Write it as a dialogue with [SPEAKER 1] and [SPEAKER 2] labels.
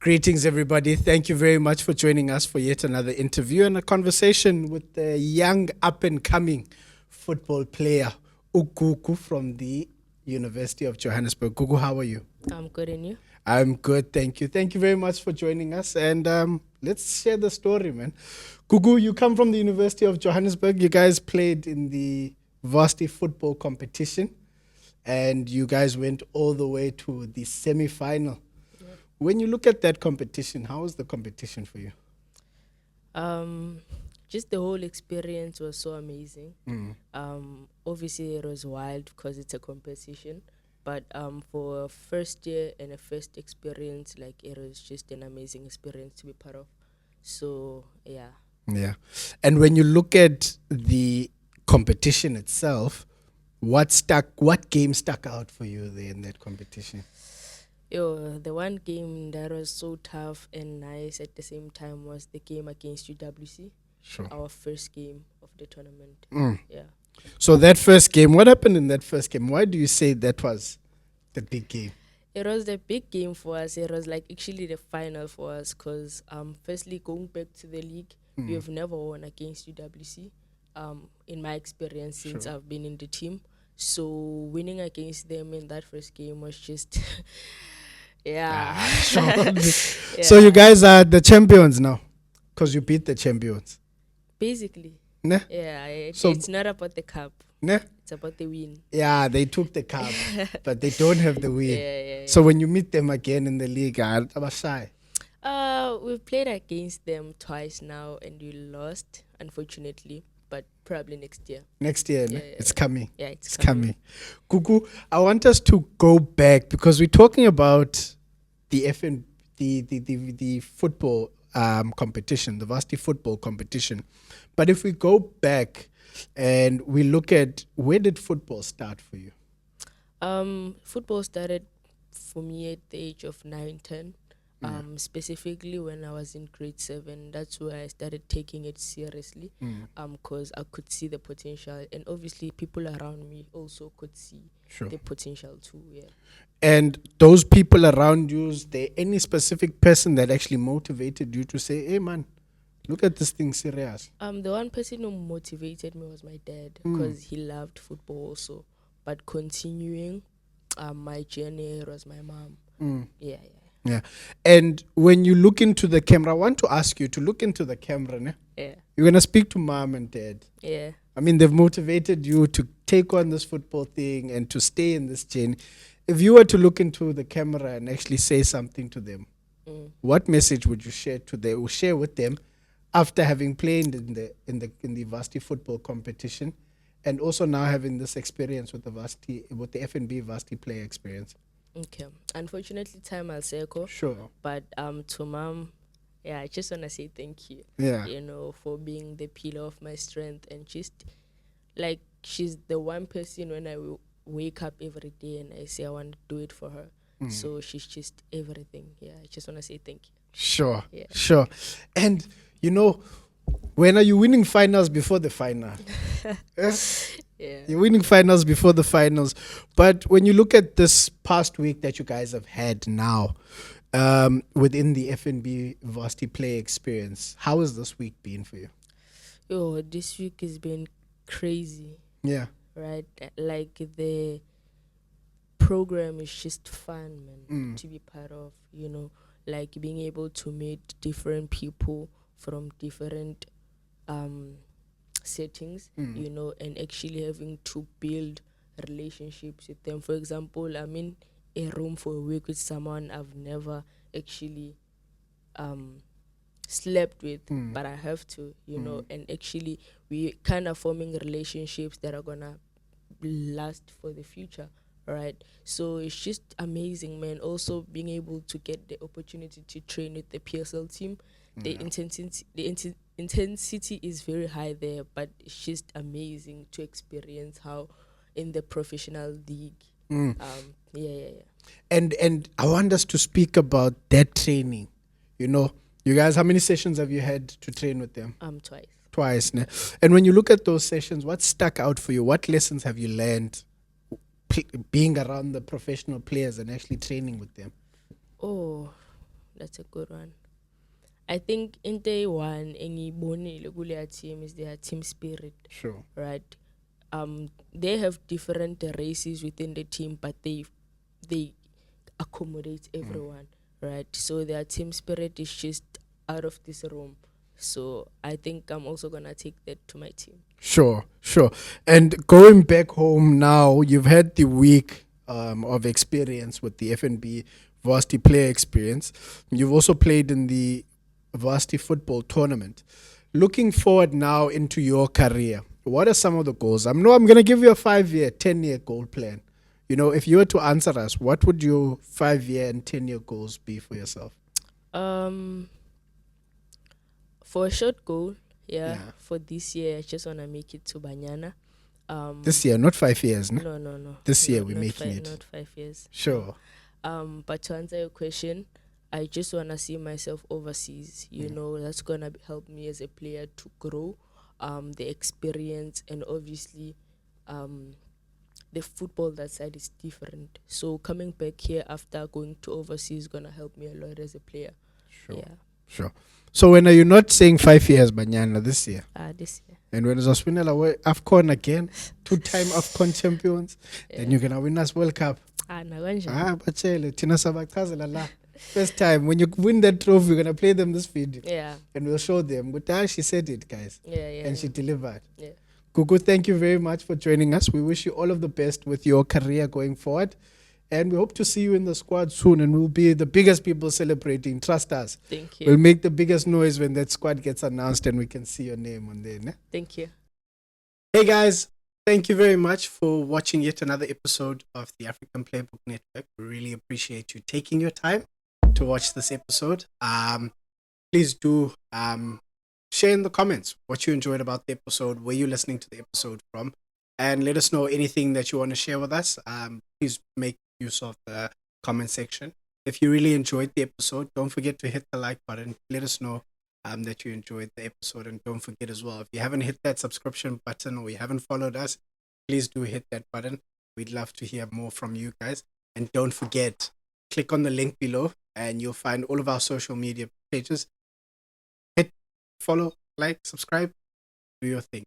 [SPEAKER 1] Greetings, everybody. Thank you very much for joining us for yet another interview and a conversation with the young up-and-coming football player, Gugu from the University of Johannesburg. Gugu, how are you?
[SPEAKER 2] I'm good, and you?
[SPEAKER 1] I'm good, thank you. Thank you very much for joining us. And let's share the story, man. Gugu, you come from the University of Johannesburg. You guys played in the Varsity Football Competition, and you guys went all the way to the semi-final. When you look at that competition, how was the competition for you?
[SPEAKER 2] Just the whole experience was so amazing. Obviously, it was wild because it's a competition. But for a first year and a first experience, like it was just an amazing experience to be part of. So, yeah.
[SPEAKER 1] Yeah. And when you look at the competition itself, what game stuck out for you there in that competition?
[SPEAKER 2] The one game that was so tough and nice at the same time was the game against UWC.
[SPEAKER 1] Sure.
[SPEAKER 2] Our first game of the tournament. Yeah.
[SPEAKER 1] So that first game, what happened in that first game? Why do you say that was the big game?
[SPEAKER 2] It was the big game for us. It was like actually the final for us because firstly, going back to the league, we have never won against UWC in my experience since I've been in the team. So winning against them in that first game was just, yeah.
[SPEAKER 1] Sure.
[SPEAKER 2] Yeah.
[SPEAKER 1] So you guys are the champions now because you beat the champions.
[SPEAKER 2] Basically.
[SPEAKER 1] Ne?
[SPEAKER 2] Yeah,
[SPEAKER 1] So-
[SPEAKER 2] it's not about the cup.
[SPEAKER 1] Ne?
[SPEAKER 2] It's about the win.
[SPEAKER 1] Yeah, they took the cup, but they don't have the win.
[SPEAKER 2] Yeah.
[SPEAKER 1] So when you meet them again in the league, I was shy.
[SPEAKER 2] We've played against them twice now and we lost, unfortunately, but probably next year.
[SPEAKER 1] Next year, ne?
[SPEAKER 2] Yeah.
[SPEAKER 1] It's coming.
[SPEAKER 2] Yeah, it's
[SPEAKER 1] It's
[SPEAKER 2] coming.
[SPEAKER 1] coming. Gugu, I want us to go back because we're talking about the the football competition, the varsity football competition. But if we go back and we look at where did football start for you?
[SPEAKER 2] Football started for me at the age of 9, 10. Specifically when I was in grade 7, that's where I started taking it seriously. Because I could see the potential, and obviously people around me also could see
[SPEAKER 1] Sure.
[SPEAKER 2] the potential too. Yeah.
[SPEAKER 1] And those people around you, is there any specific person that actually motivated you to say, hey man, look at this thing serious?
[SPEAKER 2] The one person who motivated me was my dad because he loved football also. But continuing my journey was my mom. Yeah.
[SPEAKER 1] Yeah. And when you look into the camera, I want to ask you to look into the camera. Ne?
[SPEAKER 2] Yeah.
[SPEAKER 1] You're going to speak to mom and dad.
[SPEAKER 2] Yeah.
[SPEAKER 1] I mean, they've motivated you to take on this football thing and to stay in this journey. If you were to look into the camera and actually say something to them, what message would you share with them after having played in the varsity football competition and also now having this experience with the FNB Varsity Player Experience?
[SPEAKER 2] Okay. Unfortunately, time I'll say go.
[SPEAKER 1] Sure.
[SPEAKER 2] But to mom, I just want to say thank you.
[SPEAKER 1] Yeah.
[SPEAKER 2] For being the pillar of my strength, and just like she's the one person when I wake up every day and I say I want to do it for her. So she's just everything. Yeah, I just want to say thank you.
[SPEAKER 1] Sure.
[SPEAKER 2] Yeah.
[SPEAKER 1] Sure. And when are you winning finals before the final?
[SPEAKER 2] Yeah.
[SPEAKER 1] You're winning finals before the finals. But when you look at this past week that you guys have had now within the FNB Varsity Player Experience, how has this week been for you?
[SPEAKER 2] This week has been crazy,
[SPEAKER 1] Yeah.
[SPEAKER 2] right? Like the program is just fun, man, to be part of, like being able to meet different people from different settings, and actually having to build relationships with them. For example, I'm in a room for a week with someone I've never actually slept with, but I have to, and actually we kind of forming relationships that are gonna last for the future. Right, so it's just amazing, man. Also being able to get the opportunity to train with the PSL team, the intensity is very high there, but it's just amazing to experience how in the professional league. Yeah.
[SPEAKER 1] And I want us to speak about that training. You guys, how many sessions have you had to train with them?
[SPEAKER 2] Twice.
[SPEAKER 1] Twice. Ne? And when you look at those sessions, what stuck out for you? What lessons have you learned being around the professional players and actually training with them?
[SPEAKER 2] That's a good one. I think in day one, any team is their team spirit,
[SPEAKER 1] Sure.
[SPEAKER 2] right? They have different races within the team, but they accommodate everyone, right? So their team spirit is just out of this room. So I think I'm also gonna take that to my team.
[SPEAKER 1] Sure, sure. And going back home now, you've had the week of experience with the FNB Varsity Player Experience. You've also played in the Varsity Football Tournament. Looking forward now into your career, what are some of the goals? I'm going to give you a 5-year, 10-year goal plan. You know, if you were to answer us, what would your 5-year and 10-year goals be for yourself?
[SPEAKER 2] For a short goal,
[SPEAKER 1] Yeah.
[SPEAKER 2] for this year, I just wanna make it to Banyana.
[SPEAKER 1] This year, not 5 years, no?
[SPEAKER 2] No.
[SPEAKER 1] This year,
[SPEAKER 2] Not-
[SPEAKER 1] we're
[SPEAKER 2] not
[SPEAKER 1] making
[SPEAKER 2] fi-
[SPEAKER 1] it.
[SPEAKER 2] Not 5 years.
[SPEAKER 1] Sure.
[SPEAKER 2] But to answer your question, I just wanna see myself overseas. You know, that's gonna help me as a player to grow, the experience, and obviously, the football that side is different. So coming back here after going to overseas is gonna help me a lot as a player.
[SPEAKER 1] Sure.
[SPEAKER 2] Yeah.
[SPEAKER 1] Sure. So when are you not saying 5 years, Banyana, this year?
[SPEAKER 2] This year.
[SPEAKER 1] And when is us winning AFCON again, 2-time AFCON champions, then you're gonna win us World Cup. Bachele, Tina Sabakazela la. First time when you win that trophy, we're gonna play them this video.
[SPEAKER 2] Yeah.
[SPEAKER 1] And we'll show them. But she said it, guys.
[SPEAKER 2] Yeah.
[SPEAKER 1] And she delivered.
[SPEAKER 2] Yeah.
[SPEAKER 1] Gugu, thank you very much for joining us. We wish you all of the best with your career going forward. And we hope to see you in the squad soon, and we'll be the biggest people celebrating. Trust us.
[SPEAKER 2] Thank you.
[SPEAKER 1] We'll make the biggest noise when that squad gets announced and we can see your name on there. Ne?
[SPEAKER 2] Thank you.
[SPEAKER 1] Hey guys, thank you very much for watching yet another episode of the African Playbook Network. We really appreciate you taking your time to watch this episode. Please do share in the comments what you enjoyed about the episode, where you're listening to the episode from, and let us know anything that you want to share with us. Please make use of the comment section. If you really enjoyed the episode, don't forget to hit the like button. Let us know that you enjoyed the episode, and don't forget as well, if you haven't hit that subscription button or you haven't followed us, please do hit that button. We'd love to hear more from you guys. And don't forget, click on the link below and you'll find all of our social media pages. Hit follow, like, subscribe, do your thing.